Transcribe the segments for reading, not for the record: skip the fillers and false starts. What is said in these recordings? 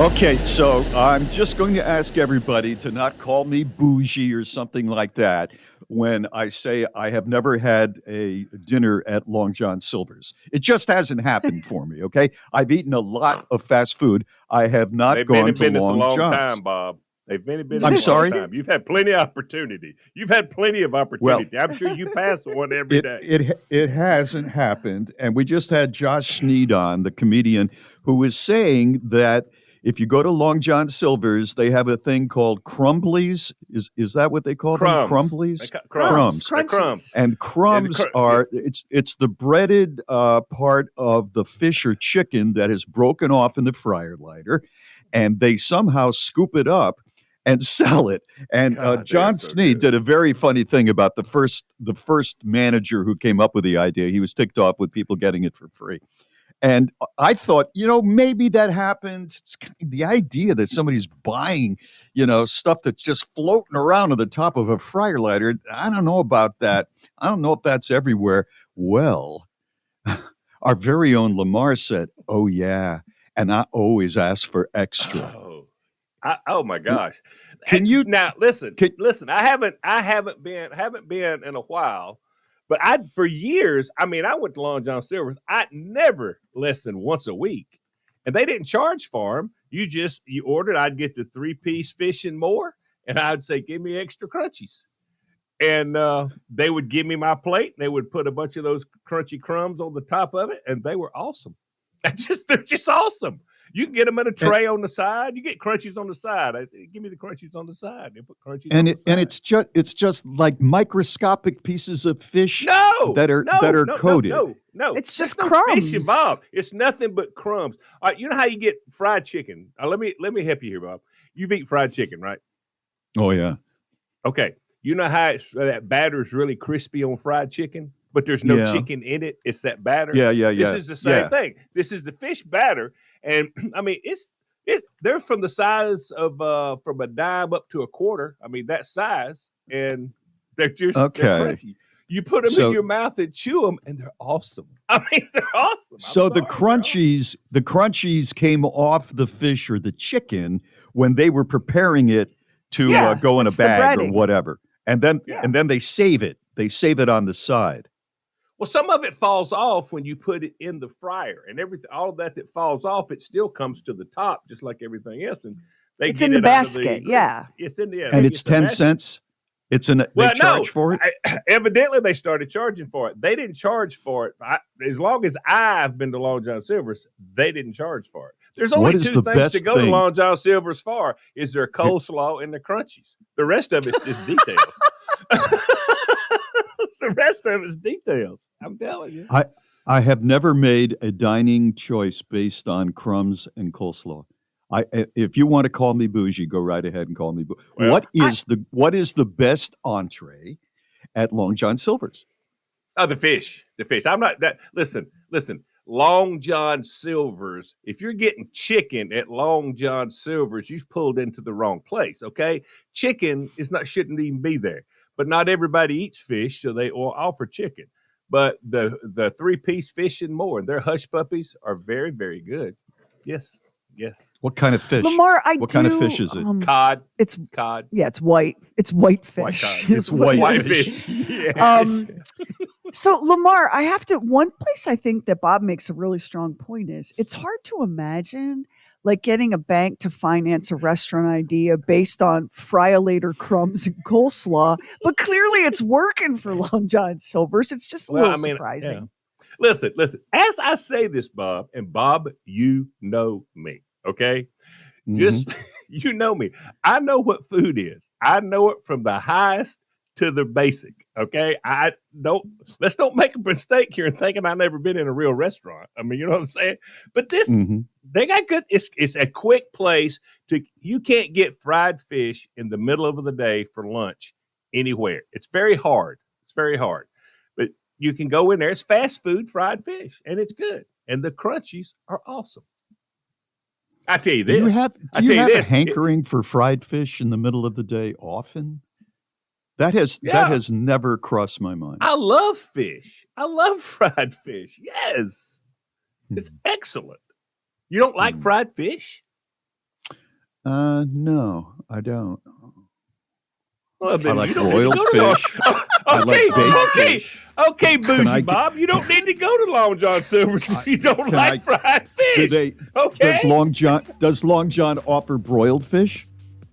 Okay, so I'm just going to ask everybody to not call me bougie or something like that when I say I have never had a dinner at Long John Silver's. It just hasn't happened for me, okay? I've eaten a lot of fast food. I have not They've been gone in to business a Long long John's. time, Bob. They've been in I'm business a long sorry? time. You've had plenty of opportunity. You've had plenty of Well, opportunity. I'm sure you pass one every day. it hasn't happened, and we just had Josh Sneed on, the comedian, who was saying that if you go to Long John Silver's, they have a thing called crumblies. Is that what they call them? Crumbs. Crumblies? Crumbs, Crumbs. They're crumbs. crunchies. And Yeah, the crumbs are it's the breaded part of the fish or chicken that is broken off in the fryer lighter, and they somehow scoop it up and sell it. And God, they are John so Sneed good. did a very funny thing about the first manager who came up with the idea. He was ticked off with people getting it for free. And I thought, maybe that happens. It's kind of the idea that somebody's buying, stuff that's just floating around on the top of a fryer lighter. I don't know about that. I don't know if that's everywhere. Well, our very own Lamar said, "Oh yeah, and I always ask for extra." Oh my gosh! Can you now listen? can, Listen, I haven't been in a while, but for years. I mean, I went to Long John Silver's. I never less than once a week, and they didn't charge for them. You ordered. I'd get the 3-piece fish and more, and I'd say, "Give me extra crunchies." And they would give me my plate. And they would put a bunch of those crunchy crumbs on the top of it, and they were awesome. They're just awesome. You can get them in a tray on the side. You get crunchies on the side. I say, give me the crunchies on the side. They put crunchies on the side. and it's just like microscopic pieces of fish no, that are coated. No. It's just no crumbs. fish involved. It's nothing but crumbs. All right, you know how you get fried chicken? Let me help you here, Bob. You've eaten fried chicken, right? Oh yeah. Okay. You know how that batter is really crispy on fried chicken, but there's no chicken in it. It's that batter. Yeah. This is the same thing. This is the fish batter, and I mean they're from the size of from a dime up to a quarter. I mean that size, and they're just they're crunchy. You put them in your mouth and chew them, and they're awesome. I mean they're awesome. So the crunchies came off the fish or the chicken when they were preparing it to go in a bag or whatever. And then they save it. They save it on the side. Well, some of it falls off when you put it in the fryer, and everything, all of that falls off, it still comes to the top, just like everything else. And it's in the basket, It's in the and it's 10 cents. They charge for it. Evidently, they started charging for it. They didn't charge for it. As long as I've been to Long John Silver's, they didn't charge for it. There's only two things to go to Long John Silver's for: is their coleslaw and the crunchies. The rest of it's just details. The rest of it's details. I'm telling you. I have never made a dining choice based on crumbs and coleslaw. If you want to call me bougie, go right ahead and call me bougie. Well, what is the best entree at Long John Silver's? Oh, the fish. I'm not that. Listen. Long John Silver's. If you're getting chicken at Long John Silver's, you've pulled into the wrong place. Okay, chicken shouldn't even be there. But not everybody eats fish, so they offer chicken. But the 3-piece fish and more, their hush puppies are very, very good. Yes. What kind of fish? Lamar, what kind of fish is it? Cod. It's cod. Yeah, it's white. It's white fish. White cod. It's white fish. Yes. So Lamar, one place I think that Bob makes a really strong point is it's hard to imagine like getting a bank to finance a restaurant idea based on fry-a-later crumbs and coleslaw, but clearly it's working for Long John Silver's. It's just a little surprising. Yeah. Listen. As I say this, Bob, and Bob, you know me, okay? Just you know me. I know what food is. I know it from the highest to the basic. Okay. Let's don't make a mistake here and thinking I've never been in a real restaurant. I mean, you know what I'm saying? But this, they got good. It's a quick place you can't get fried fish in the middle of the day for lunch anywhere. It's very hard. But you can go in there. It's fast food fried fish and it's good. And the crunchies are awesome. I tell you this. Do you have a hankering for fried fish in the middle of the day often? That has never crossed my mind. I love fish. I love fried fish. Yes. It's excellent. You don't like fried fish? No, I don't. Well, I then like you don't need to broiled go to Long. fish. I like Okay, baked okay, fish. okay, bougie I get- Bob. You don't need to go to Long John Silver's if you don't Can like fried Do fish. they? Okay. Does Long John offer broiled fish,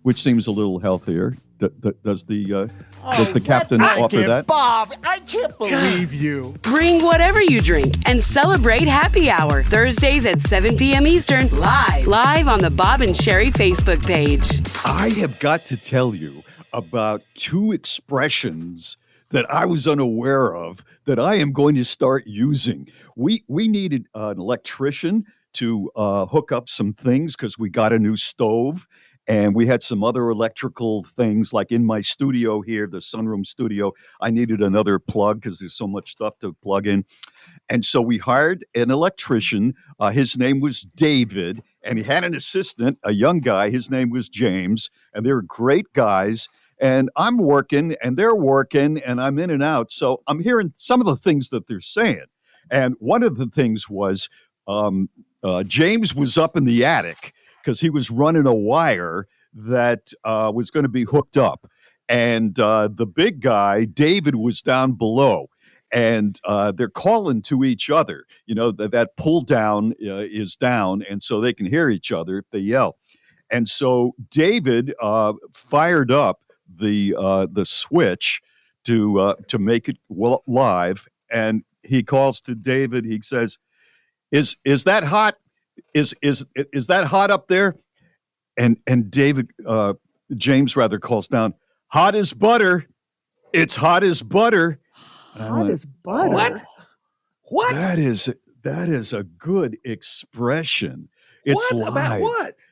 which seems a little healthier? Does the captain offer that? Bob, I can't believe you. Bring whatever you drink and celebrate Happy Hour Thursdays at 7 p.m. Eastern live on the Bob and Sheri Facebook page. I have got to tell you about two expressions that I was unaware of that I am going to start using. We needed an electrician to hook up some things because we got a new stove. And we had some other electrical things like in my studio here, the sunroom studio. I needed another plug because there's so much stuff to plug in. And so we hired an electrician. His name was David, and he had an assistant, a young guy. His name was James, and they were great guys. And I'm working, and they're working, and I'm in and out. So I'm hearing some of the things that they're saying. And one of the things was James was up in the attic because he was running a wire that was going to be hooked up. And the big guy, David, was down below. And they're calling to each other. You know, that pull down is down, and so they can hear each other if they yell. And so David fired up the switch to make it live. And he calls to David. He says, "Is that hot? Is that hot up there?" And David James rather calls down, "Hot as butter. It's hot as butter." Hot as butter. What? That is a good expression. It's what? live. About what?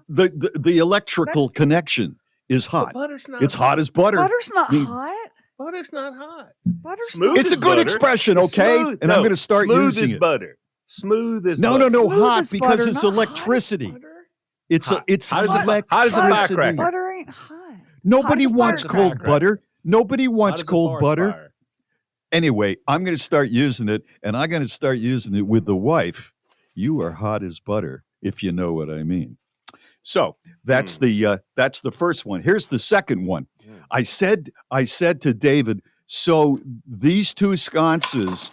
The electrical connection is hot. Butter's not It's hot as butter. Butter's not I mean, hot. Butter's not hot. Butter's Smooth not It's a as good butter. expression, okay? Smooth- and I'm no, going to start smooth using as it. butter. Smooth as No, butter. no, Smooth hot as because butter, it's not hot as electricity. butter. It's Hot. it's Hot as a electricity. firecracker. Butter ain't hot. Nobody Hot as a wants firecracker. cold butter. Nobody Hot wants as a cold forest butter. fire. Anyway, I'm going to start using it, and I'm going to start using it with the wife. You are hot as butter, if you know what I mean. So that's the first one. Here's the second one. I said to David, so these two sconces,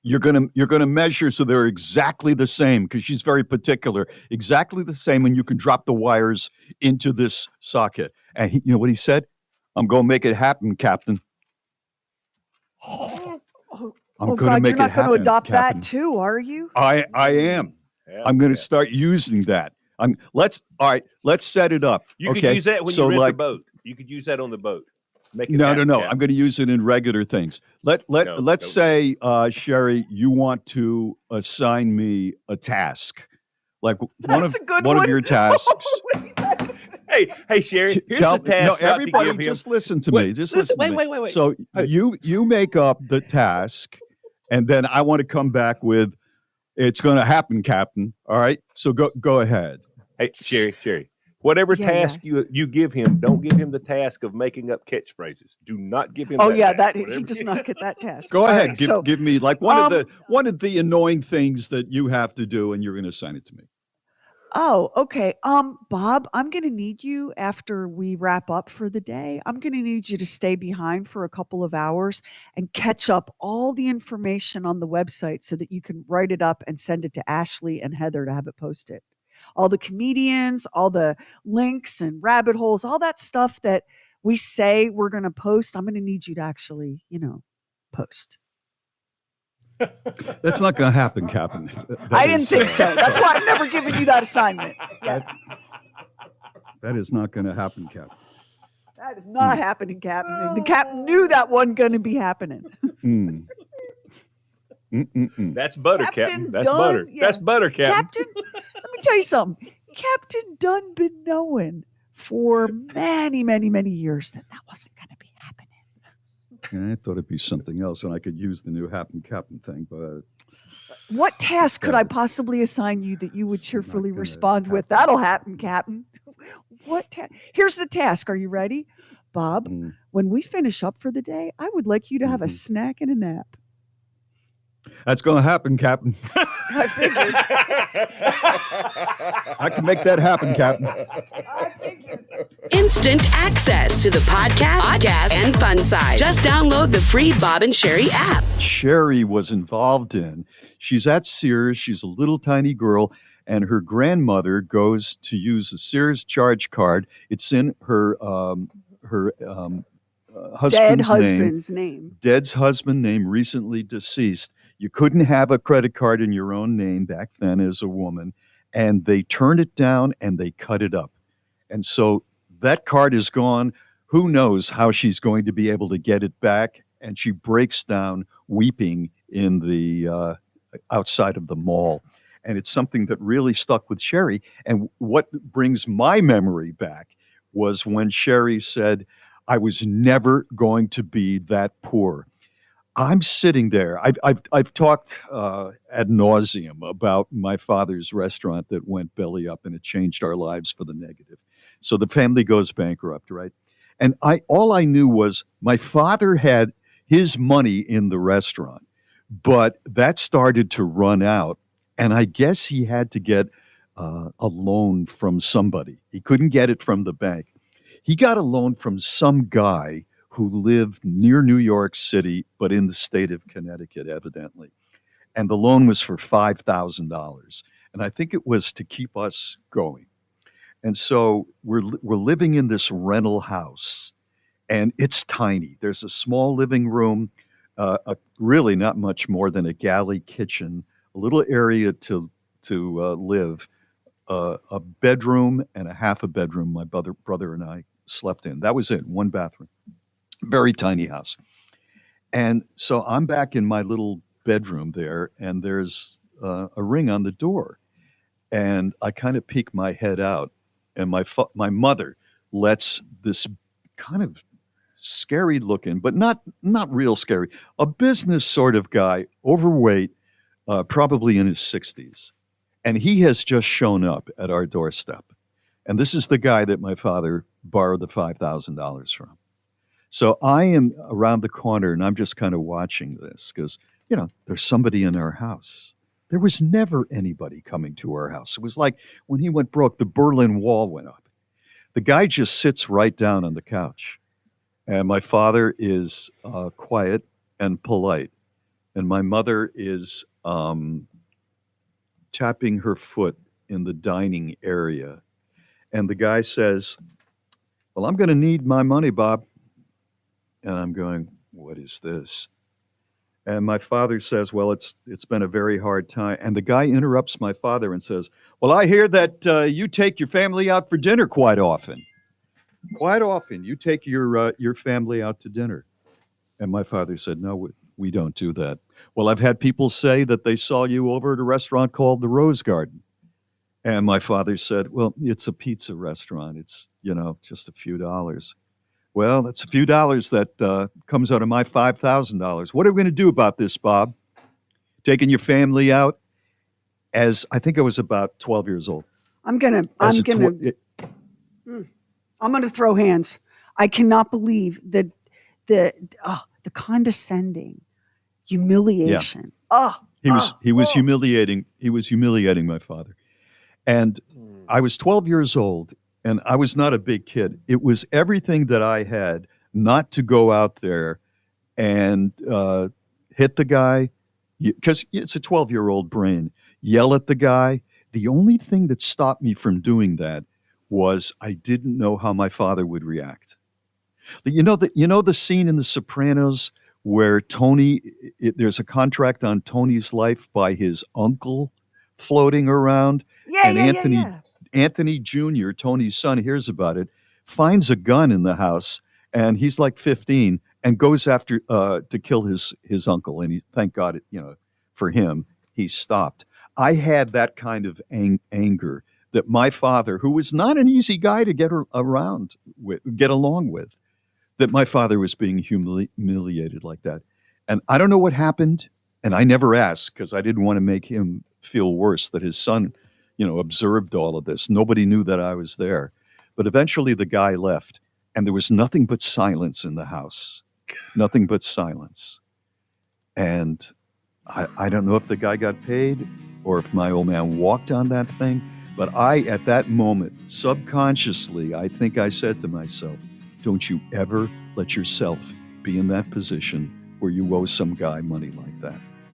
you're gonna measure so they're exactly the same because she's very particular, exactly the same, and you can drop the wires into this socket. And you know what he said? I'm going to make it happen, Captain. Oh, I'm oh going to God, make you're not it going happen, to adopt Captain. that too, are you? I am. Yeah, I'm going to yeah. start using that. Let's set it up. You okay? could use that when So, you rent like, the boat. You could use that on the boat. Make it No. happen, I'm Captain. going to use it in regular things. Let's No. say, Sheri, you want to assign me a task, like That's a good one one. of your tasks. Wait, that's Hey, Sherry. T- Here's tell the task. no, not to everybody, give him. just listen to Wait, me. Just listen, listen. to me. wait. So Hey. you make up the task, and then I want to come back with, it's going to happen, Captain. All right. So go ahead. Hey, Sherry. Whatever Yeah, task you give him, don't give him the task of making up catchphrases. Do not give him. Oh that yeah, task. that Whatever- he does not get that task. Go All ahead. right, so give me like one of the annoying things that you have to do, and you're going to assign it to me. Oh, okay. Bob, I'm going to need you after we wrap up for the day. I'm going to need you to stay behind for a couple of hours and catch up all the information on the website so that you can write it up and send it to Ashley and Heather to have it posted. All the comedians, all the links and rabbit holes, all that stuff that we say we're going to post. I'm going to need you to actually, post. That's not going to happen, Captain. I didn't think so. That's why I've never given you that assignment. Yeah. That is not going to happen, Captain. That is not happening, Captain. The captain knew that wasn't going to be happening. Mm. Mm-mm-mm. That's butter, Captain Captain. That's Dunn, butter. yeah. That's butter, Captain. Captain, let me tell you something. Captain Dunn been knowing for many, many, many years that wasn't going to be happening. Yeah, I thought it'd be something else, and I could use the new happen, Captain thing, but What task could I Yeah. possibly assign you that you would It's not cheerfully gonna respond with? happen. That'll happen, Captain. Here's the task. Are you ready? Bob, mm. when we finish up for the day, I would like you to have a Mhm. snack and a nap. That's going to happen, Captain. I figured. I can make that happen, Captain. I figured. Instant access to the podcast, and fun side. Just download the free Bob and Sheri app. Sheri was involved in. She's at Sears. She's a little tiny girl, and her grandmother goes to use the Sears charge card. It's in her Dead husband's husband's name. Dead's husband name, recently deceased. You couldn't have a credit card in your own name back then as a woman, and they turned it down and they cut it up. And so that card is gone. Who knows how she's going to be able to get it back? And she breaks down weeping in the outside of the mall. And it's something that really stuck with Sheri. And what brings my memory back was when Sheri said, I was never going to be that poor. I'm sitting there. I've talked ad nauseum about my father's restaurant that went belly up, and it changed our lives for the negative. So the family goes bankrupt, right? And all I knew was my father had his money in the restaurant, but that started to run out, and I guess he had to get a loan from somebody. He couldn't get it from the bank. He got a loan from some guy who lived near New York City, but in the state of Connecticut, evidently. And the loan was for $5,000. And I think it was to keep us going. And so we're living in this rental house, and it's tiny. There's a small living room, really not much more than a galley kitchen, a little area to live, a bedroom and a half a bedroom my brother and I slept in. That was it, one bathroom. Very tiny house. And so I'm back in my little bedroom there, and there's a ring on the door. And I kind of peek my head out, and my mother lets this kind of scary looking, but not real scary, a business sort of guy, overweight, probably in his 60s. And he has just shown up at our doorstep. And this is the guy that my father borrowed the $5,000 from. So I am around the corner, and I'm just kind of watching this because, there's somebody in our house. There was never anybody coming to our house. It was like when he went broke, the Berlin Wall went up. The guy just sits right down on the couch. And my father is quiet and polite. And my mother is tapping her foot in the dining area. And the guy says, well, I'm going to need my money, Bob. And I'm going, what is this? And my father says, well, it's been a very hard time. And the guy interrupts my father and says, well, I hear that you take your family out for dinner quite often. Quite often, you take your family out to dinner. And my father said, no, we don't do that. Well, I've had people say that they saw you over at a restaurant called the Rose Garden. And my father said, well, it's a pizza restaurant. It's, just a few dollars. Well, that's a few dollars that comes out of my $5,000. What are we going to do about this, Bob? Taking your family out? As I think I was about 12 years old. I'm gonna throw hands. I cannot believe that the condescending humiliation. Yeah. He was humiliating. He was humiliating my father. And I was 12 years old, and I was not a big kid. It was everything that I had not to go out there and hit the guy, because it's a 12-year-old brain, yell at the guy. The only thing that stopped me from doing that was I didn't know how my father would react. You know the scene in The Sopranos where there's a contract on Tony's life by his uncle floating around, Anthony Jr., Tony's son, hears about it, finds a gun in the house, and he's like 15 and goes after to kill his uncle. And thank God, for him, he stopped. I had that kind of anger that my father, who was not an easy guy to get along with, that my father was being humiliated like that. And I don't know what happened, and I never asked because I didn't want to make him feel worse that his son, observed all of this. Nobody knew that I was there. But eventually the guy left, and there was nothing but silence in the house. Nothing but silence. And I don't know if the guy got paid or if my old man walked on that thing. But at that moment, subconsciously, I think I said to myself, don't you ever let yourself be in that position where you owe some guy money like that.